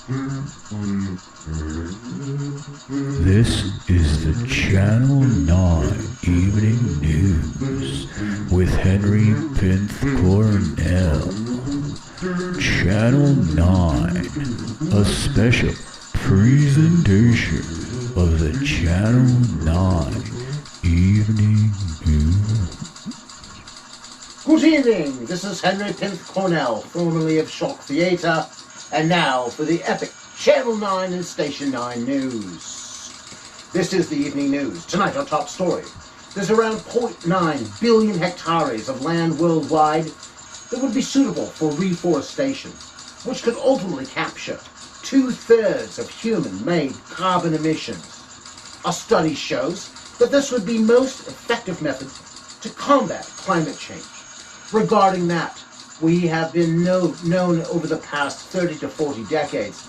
This is the Channel 9 Evening News with Henry Pynth Cornell. Channel 9, a special presentation of the Channel 9 Evening News. Good evening, this is Henry Pynth Cornell, formerly of Shock Theatre, and now for the epic Channel 9 and Station 9 News. This is the evening news. Tonight, our top story. There's around 0.9 billion hectares of land worldwide that would be suitable for reforestation, which could ultimately capture 2/3 of human-made carbon emissions. A study shows that this would be most effective method to combat climate change. Regarding that, we have been known over the past 30 to 40 decades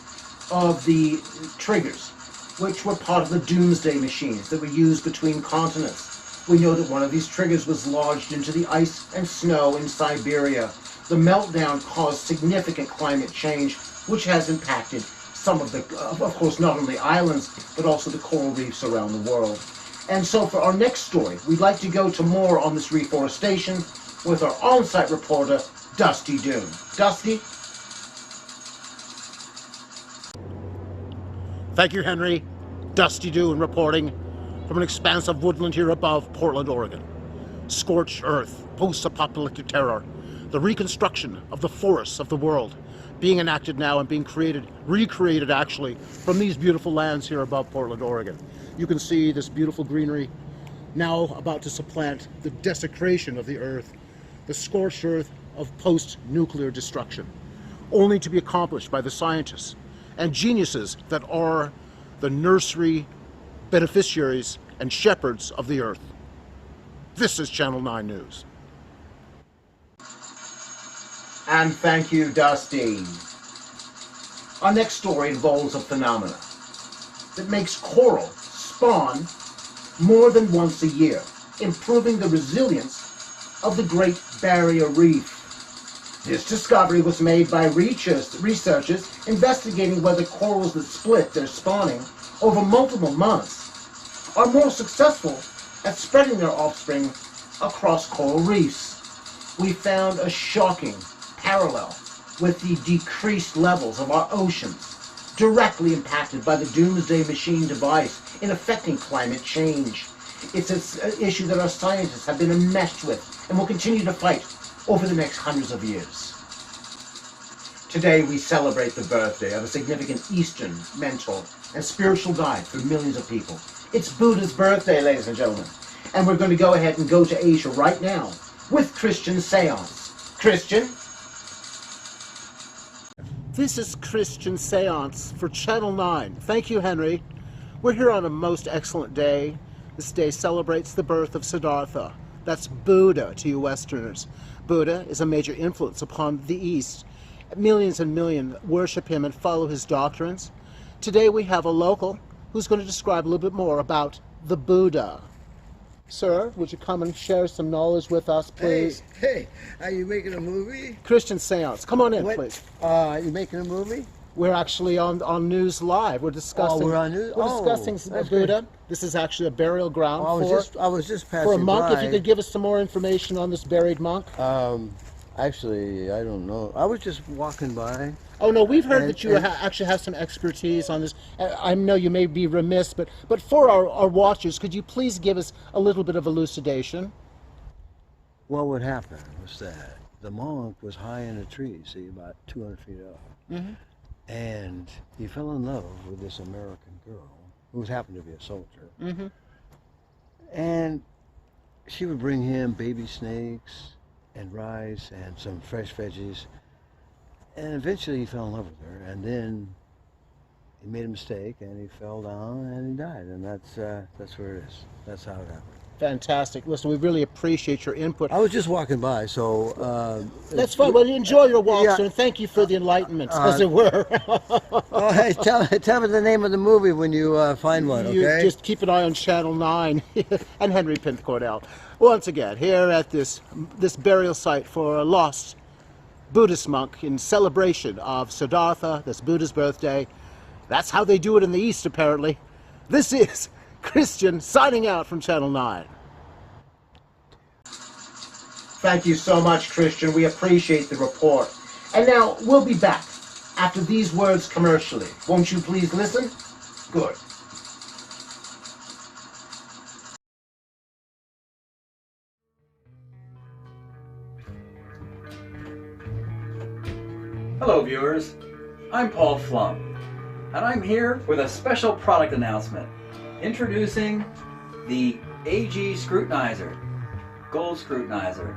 of the triggers, which were part of the doomsday machines that were used between continents. We know that one of these triggers was lodged into the ice and snow in Siberia. The meltdown caused significant climate change, which has impacted some of the, of course, not only islands, but also the coral reefs around the world. And so for our next story, we'd like to go to more on this reforestation with our on-site reporter, Dusty Doon. Dusty? Thank you, Henry. Dusty Doon reporting from an expanse of woodland here above Portland, Oregon. Scorched earth, post-apocalyptic terror, the reconstruction of the forests of the world being enacted now and being recreated actually, from these beautiful lands here above Portland, Oregon. You can see this beautiful greenery now about to supplant the desecration of the earth, the scorched earth of post-nuclear destruction, only to be accomplished by the scientists and geniuses that are the nursery beneficiaries and shepherds of the earth. This is Channel 9 News. And thank you, Dusty. Our next story involves a phenomena that makes coral spawn more than once a year, improving the resilience of the Great Barrier Reef. This discovery was made by researchers investigating whether corals that split their spawning over multiple months are more successful at spreading their offspring across coral reefs. We found a shocking parallel with the decreased levels of our oceans, directly impacted by the doomsday machine device in affecting climate change. It's an issue that our scientists have been enmeshed with and will continue to fight over the next hundreds of years. Today we celebrate the birthday of a significant Eastern mentor and spiritual guide for millions of people. It's Buddha's birthday, ladies and gentlemen, and we're going to go ahead and go to Asia right now with Christian Seance. Christian? This is Christian Seance for Channel 9. Thank you, Henry. We're here on a most excellent day. This day celebrates the birth of Siddhartha. That's Buddha to you Westerners. Buddha is a major influence upon the East. Millions and millions worship him and follow his doctrines. Today we have a local who's going to describe a little bit more about the Buddha. Sir, would you come and share some knowledge with us, please? Hey, are you making a movie? Christian Seance, come on in, please. You making a movie? We're actually on News Live. We're discussing. Oh, we're on News. We're discussing Buddha. Good. This is actually a burial ground I was just passing for a monk. by. If you could give us some more information on this buried monk. Actually, I don't know. I was just walking by. Oh no, we've heard that you actually have some expertise on this. I know you may be remiss, but for our watchers, could you please give us a little bit of elucidation? Well, what happened was that the monk was high in a tree, see, about 200 feet up. Mm-hmm. And he fell in love with this American girl who happened to be a soldier. Mm-hmm. And she would bring him baby snakes and rice and some fresh veggies. And eventually he fell in love with her. And then he made a mistake and he fell down and he died. And that's where it is. That's how it happened. Fantastic. Listen, we really appreciate your input. I was just walking by, so... That's fine. Well, enjoy your walk, sir, and thank you for the enlightenment, as it were. Oh, hey, tell me the name of the movie when you find one, okay? You just keep an eye on Channel 9 and Henry Pynth Cornell. Once again, here at this burial site for a lost Buddhist monk in celebration of Siddhartha, that's Buddha's birthday. That's how they do it in the East, apparently. This is Christian signing out from Channel 9. Thank you so much, Christian. We appreciate the report. And now, we'll be back after these words commercially. Won't you please listen? Good. Hello viewers, I'm Paul Flum, and I'm here with a special product announcement, introducing the AG Scrutinizer, Gold Scrutinizer.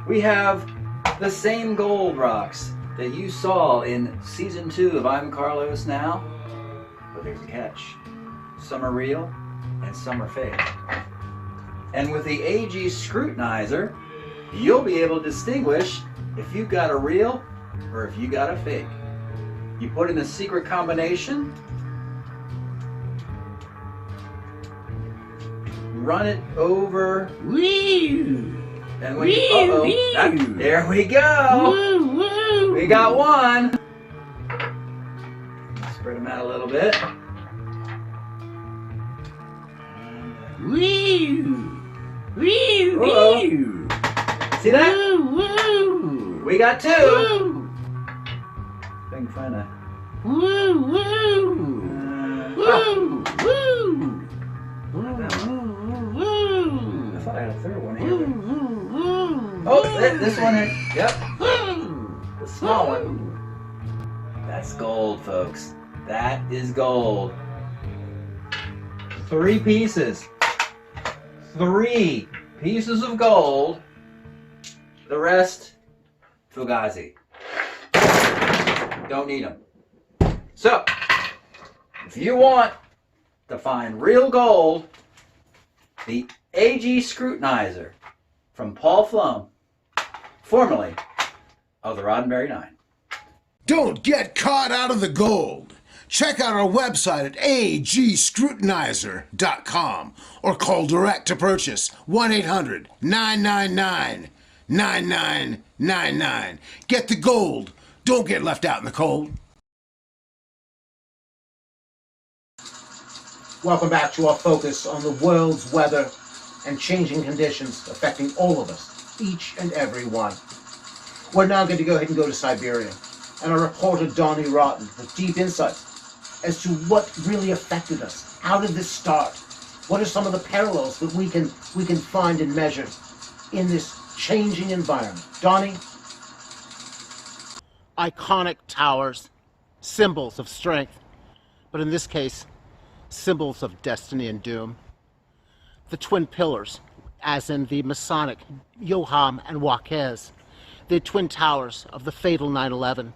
We have the same gold rocks that you saw in Season 2 of I'm Carlos Now, but there's a catch. Some are real, and some are fake. And with the AG Scrutinizer, you'll be able to distinguish if you've got a real or if you got a fake. You put in a secret combination, run it over, and when you, there we go. We got one. Spread them out a little bit. See that? We got two. If I can find a... I thought I had a third one here. Oh, this one here. Yep. The small one. That's gold, folks. That is gold. 3 pieces. 3 pieces of gold. The rest, Fugazi. Don't need them. So, if you want to find real gold, the AG Scrutinizer from Paul Flum, formerly of the Roddenberry 9. Don't get caught out of the gold. Check out our website at agscrutinizer.com or call direct to purchase 1-800-999-9999. Get the gold. Don't get left out in the cold. Welcome back to our focus on the world's weather and changing conditions affecting all of us, each and every one. We're now going to go ahead and go to Siberia, and our reporter Donnie Rotten with deep insights as to what really affected us. How did this start? What are some of the parallels that we can find and measure in this changing environment? Donnie? Iconic towers, symbols of strength, but in this case, symbols of destiny and doom. The twin pillars, as in the Masonic Johann and Joaquez, the twin towers of the fatal 9/11,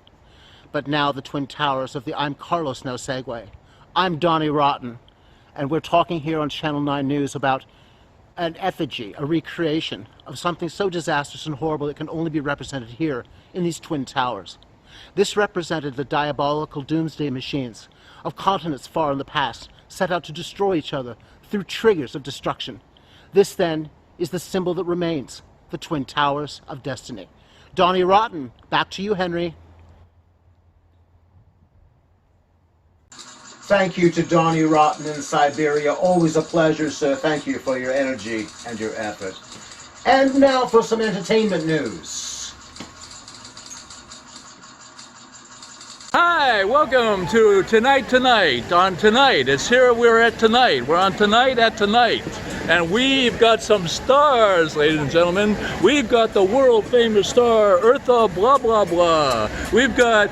but now the twin towers of the I'm Carlos Now segue. I'm Donnie Rotten, and we're talking here on Channel 9 News about an effigy, a recreation of something so disastrous and horrible it can only be represented here in these twin towers. This represented the diabolical doomsday machines of continents far in the past, set out to destroy each other through triggers of destruction. This, then, is the symbol that remains, the Twin Towers of Destiny. Donnie Rotten, back to you, Henry. Thank you to Donnie Rotten in Siberia. Always a pleasure, sir. Thank you for your energy and your effort. And now for some entertainment news. Hi, welcome to Tonight. On Tonight, it's here we're at Tonight. We're on Tonight at Tonight. And we've got some stars, ladies and gentlemen. We've got the world famous star, Eartha blah blah blah. We've got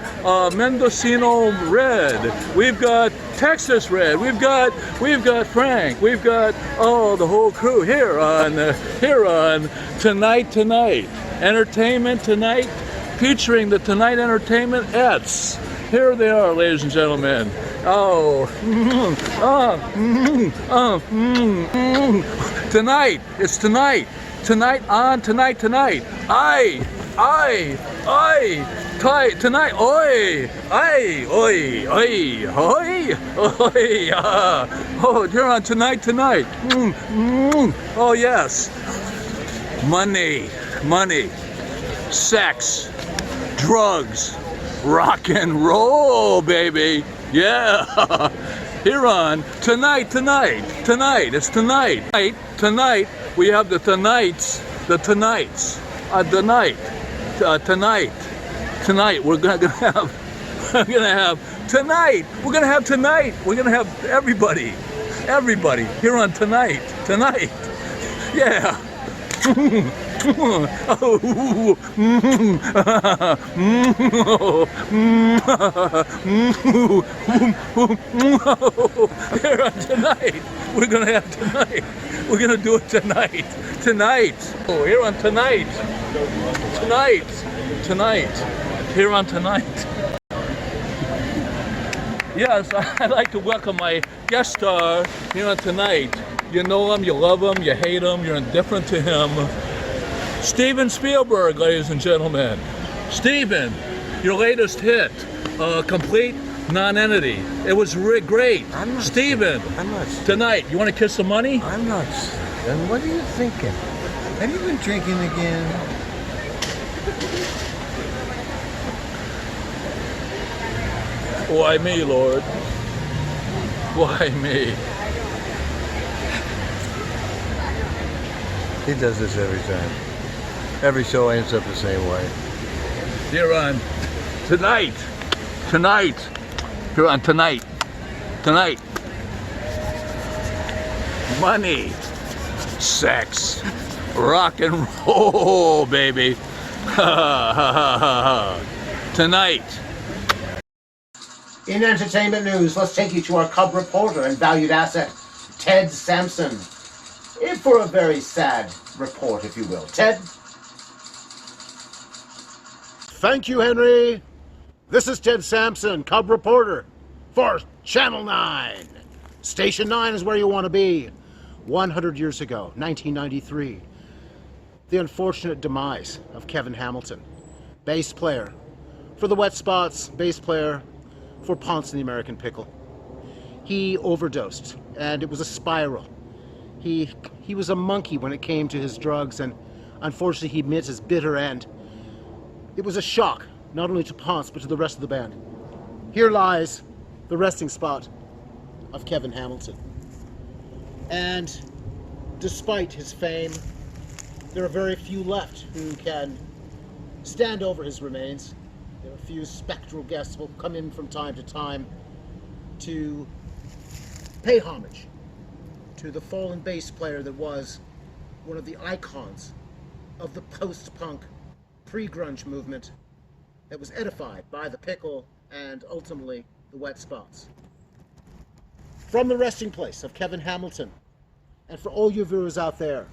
Mendocino Red. We've got Texas Red. We've got Frank. We've got the whole crew here on Tonight. Entertainment Tonight, featuring the Tonight Entertainment Ets. Here they are, ladies and gentlemen. Tonight, it's tonight. Tonight on Tonight. Tonight, oi, you're on Tonight. Oh yes, money, sex, drugs, rock and roll, baby. Yeah. Here on Tonight, it's tonight. Tonight, we have the tonight's, tonight, we're gonna have everybody here on tonight, yeah. Here on tonight, we're gonna have tonight. We're gonna do it tonight. Oh, here on tonight. Here on tonight. Yes, I'd like to welcome my guest star here on tonight. You know him, you love him, you hate him, you're indifferent to him. Steven Spielberg, ladies and gentlemen. Steven, your latest hit, Complete Non-Entity. It was great. I'm not Steven, sick. I'm not sick. Tonight, you want to kiss some money? I'm not sick. And what are you thinking? Have you been drinking again? Why me, Lord? Why me? He does this every time. Every show ends up the same way. Here on tonight. Here on tonight. Money, sex, rock and roll, baby. Tonight. In entertainment news, let's take you to our Cub reporter and valued asset, Ted Sampson. In for a very sad report, if you will. Ted? Thank you, Henry. This is Ted Sampson, Cub reporter for Channel 9. Station 9 is where you want to be. 100 years ago, 1993, the unfortunate demise of Kevin Hamilton, bass player for the Wet Spots, bass player for Ponce and the American Pickle. He overdosed, and it was a spiral. He was a monkey when it came to his drugs, and unfortunately he met his bitter end. It was a shock, not only to Ponce, but to the rest of the band. Here lies the resting spot of Kevin Hamilton. And despite his fame, there are very few left who can stand over his remains. There are a few spectral guests who will come in from time to time to pay homage to the fallen bass player that was one of the icons of the post-punk, pre-grunge movement that was edified by the Pickle and ultimately the Wet Spots. From the resting place of Kevin Hamilton, and for all you viewers out there,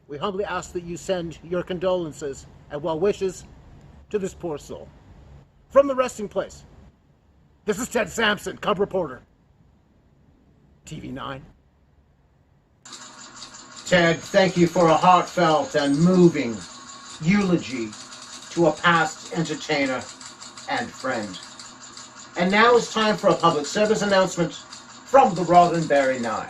we humbly ask that you send your condolences and well wishes to this poor soul. From the resting place, this is Ted Sampson, Cub reporter, TV9. Ted, thank you for a heartfelt and moving eulogy to a past entertainer and friend. And now it's time for a public service announcement from the Roddenberry 9.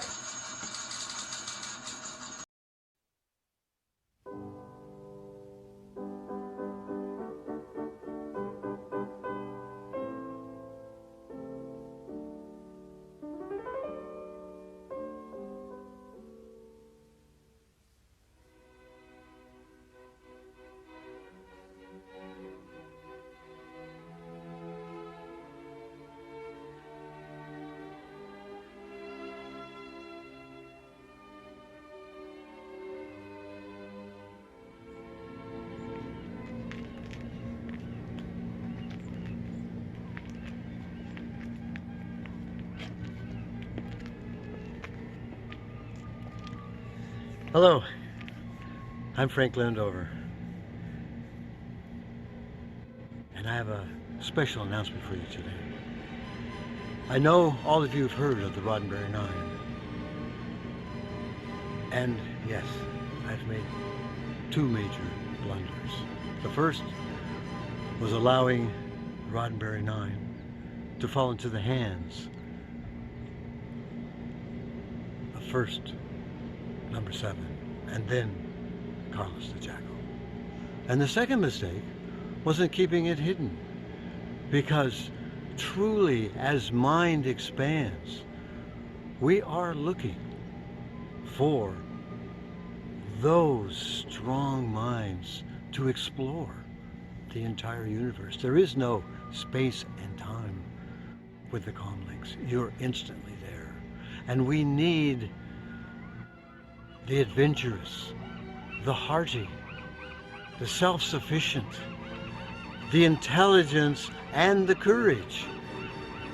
Hello, I'm Frank Landover, and I have a special announcement for you today. I know all of you have heard of the Roddenberry 9, and yes, I've made two major blunders. The first was allowing Roddenberry 9 to fall into the hands of first number 7, and then Carlos the Jackal. And the second mistake wasn't keeping it hidden. Because truly, as mind expands, we are looking for those strong minds to explore the entire universe. There is no space and time with the comlinks. You're instantly there. And we need the adventurous, the hearty, the self-sufficient, the intelligence and the courage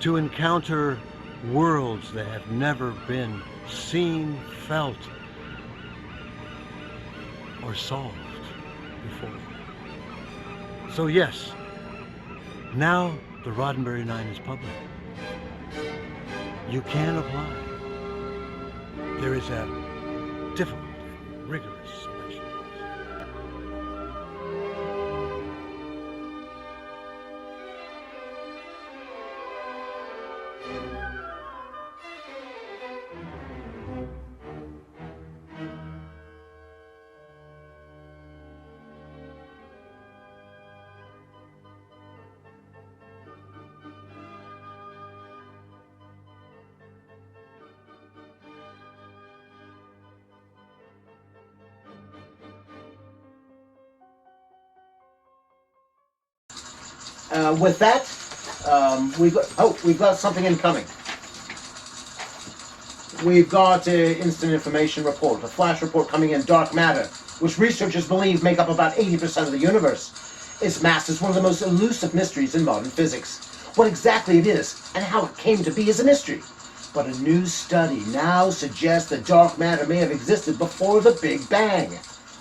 to encounter worlds that have never been seen, felt, or solved before. So yes, now the Roddenberry 9 is public. You can apply. There is a difficult and rigorous selection. With that, we've got something incoming. We've got an instant information report, a flash report coming in, dark matter, which researchers believe make up about 80% of the universe. Its mass is one of the most elusive mysteries in modern physics. What exactly it is and how it came to be is a mystery. But a new study now suggests that dark matter may have existed before the Big Bang.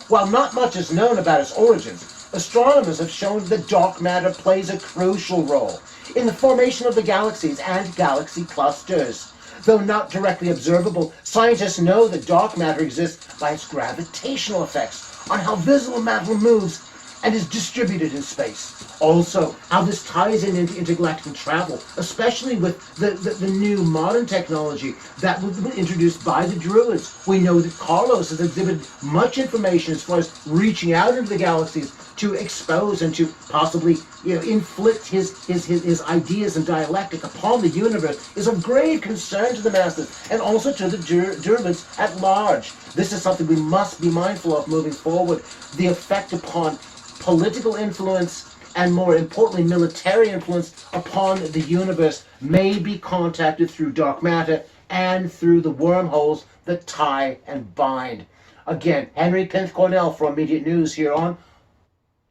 While not much is known about its origins, astronomers have shown that dark matter plays a crucial role in the formation of the galaxies and galaxy clusters. Though not directly observable, scientists know that dark matter exists by its gravitational effects on how visible matter moves and is distributed in space. Also, how this ties into intergalactic travel, especially with the new modern technology that was introduced by the Derwids. We know that Carlos has exhibited much information as far as reaching out into the galaxies to expose and to possibly, inflict his ideas and dialectic upon the universe is of grave concern to the masses and also to the Derwids at large. This is something we must be mindful of moving forward. The effect upon political influence and, more importantly, military influence upon the universe may be contacted through dark matter and through the wormholes that tie and bind. Again, Henry Pynth Cornell for Immediate News here on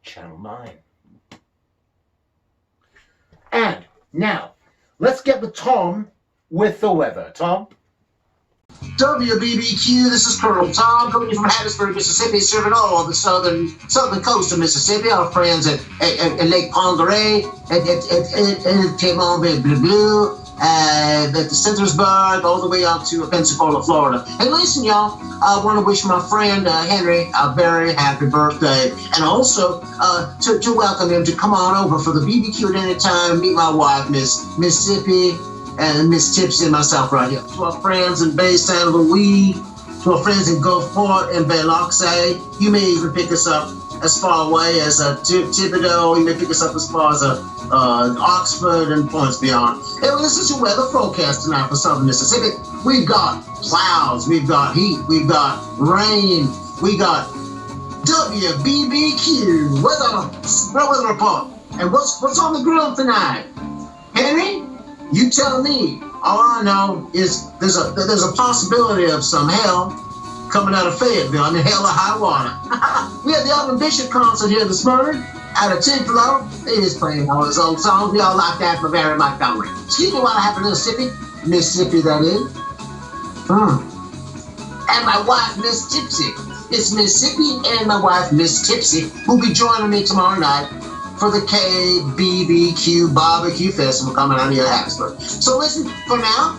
Channel 9. And now, let's get with Tom with the weather. Tom? WBBQ, this is Colonel Tom coming from Hattiesburg, Mississippi, serving all the southern coast of Mississippi. Our friends at Lake Ponderay, at Piedmont Blue, at the Centersburg, all the way up to Pensacola, Florida. And listen, y'all, I want to wish my friend Henry a very happy birthday, and also to welcome him to come on over for the BBQ at any time. Meet my wife, Miss Mississippi, and Miss Tipsy and myself right here. To our friends in Bay Saint Louis, to our friends in Gulfport and Biloxi, you may even pick us up as far away as Thibodeau. You may pick us up as far as Oxford and points beyond. And this is your weather forecast tonight for southern Mississippi. We've got clouds, we've got heat, we've got rain, we got WBBQ weather report. And what's on the grill tonight? Henry? You tell me. All I know is there's a possibility of some hell coming out of Fayetteville. I mean, hell or high water. We had the Alvin Bishop concert here this morning at a 10th floor. They just playing all his old songs. We all like that for Barry Montgomery. Excuse me while I have a Mississippi. Mississippi, that is. And my wife, Miss Tipsy. It's Mississippi and my wife, Miss Tipsy, who'll be joining me tomorrow night for the KBBQ Barbecue Festival coming out here at Hattiesburg. So listen, for now,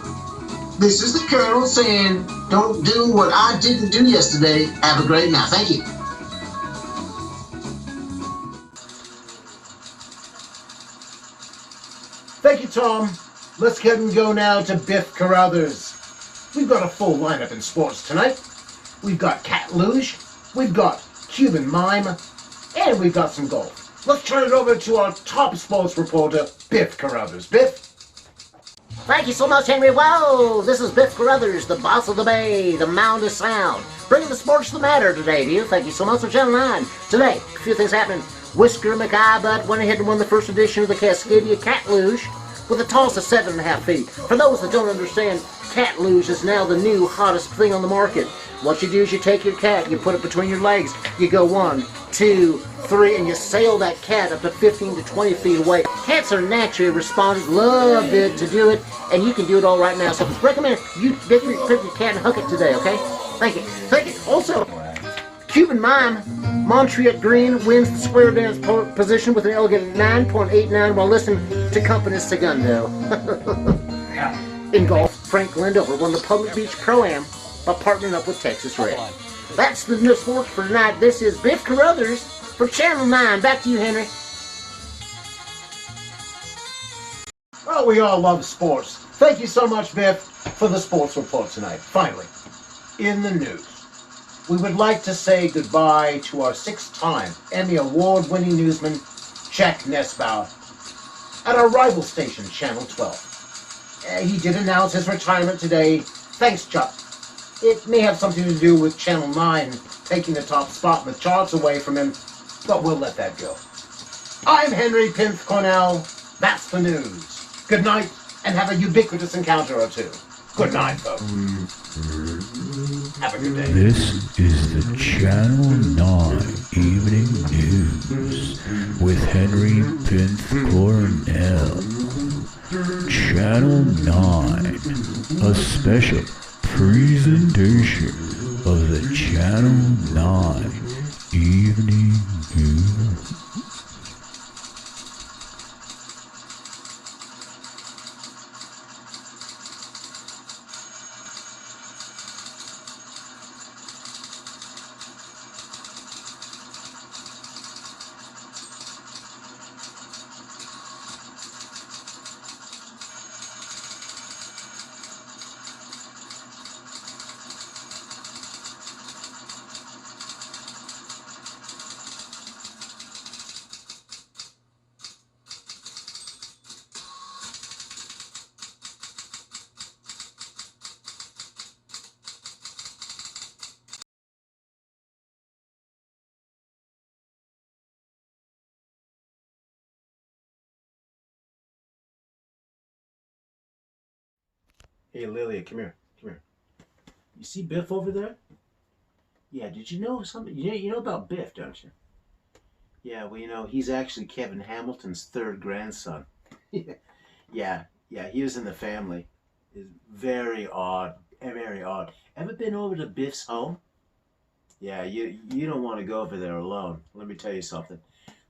this is the Colonel saying, don't do what I didn't do yesterday. Have a great night. Thank you. Thank you, Tom. Let's get and go now to Biff Carruthers. We've got a full lineup in sports tonight. We've got cat luge, we've got Cuban mime, and we've got some golf. let's turn it over to our top sports reporter, Biff Carruthers. Biff? Thank you so much, Henry. Wow, this is Biff Carruthers, the boss of the Bay, the Mound of Sound, bringing the sports to the matter today to you. Thank you so much for Channel 9. Today, a few things happening. Whisker McIbutt went ahead and won the first edition of the Cascadia Cat Luge with a toss of 7.5 feet. For those that don't understand, cat luge is now the new hottest thing on the market. What you do is you take your cat, you put it between your legs, you go 1, 2, 3, and you sail that cat up to 15 to 20 feet away. Cats are naturally responsive, love it to do it, and you can do it all right now. So recommend you pick your cat and hook it today, okay? Thank you. Thank you. Also, Cuban Mime, Montreat Green wins the square dance position with an elegant 9.89 while listening to Company Segundo. In golf, Frank Lindover won the Public Beach Pro-Am by partnering up with Texas Red. That's the new sports for tonight. This is Biff Carruthers for Channel 9. Back to you, Henry. Well, we all love sports. Thank you so much, Biff, for the sports report tonight. Finally, in the news, we would like to say goodbye to our 6-time Emmy Award-winning newsman, Jack Nesbauer, at our rival station, Channel 12. He did announce his retirement today. Thanks, Chuck. It may have something to do with Channel 9 taking the top spot in the charts away from him, but we'll let that go. I'm Henry Pynth Cornell. That's the news. Good night, and have a ubiquitous encounter or two. Good night, folks. Have a good day. This is the Channel 9 Evening News with Henry Pynth Cornell. Channel 9, a special presentation of the Channel 9 Evening News. Hey, Lilia, come here. Come here. You see Biff over there? Yeah, did you know something? You know about Biff, don't you? Yeah, well, you know, he's actually Kevin Hamilton's third grandson. Yeah, he was in the family. It's very odd, very odd. Ever been over to Biff's home? Yeah, you don't want to go over there alone. Let me tell you something.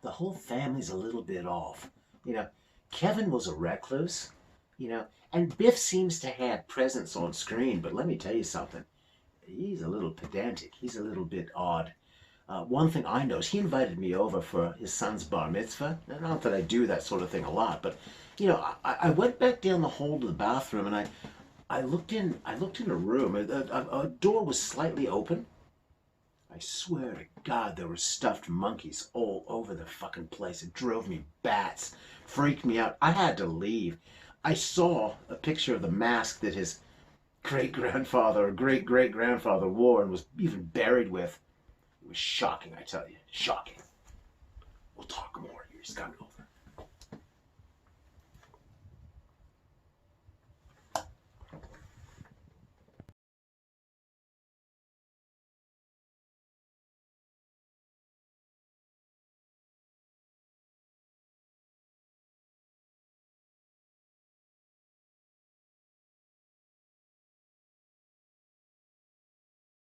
The whole family's a little bit off. You know, Kevin was a recluse, you know, and Biff seems to have presence on screen, but let me tell you something. He's a little pedantic. He's a little bit odd. One thing I know is he invited me over for his son's bar mitzvah. Not that I do that sort of thing a lot, but, you know, I went back down the hall to the bathroom and I looked in the room. A door was slightly open. I swear to God, there were stuffed monkeys all over the fucking place. It drove me bats. Freaked me out. I had to leave. I saw a picture of the mask that his great-grandfather or great-great-grandfather wore and was even buried with. It was shocking, I tell you. Shocking. We'll talk more. You're just coming over.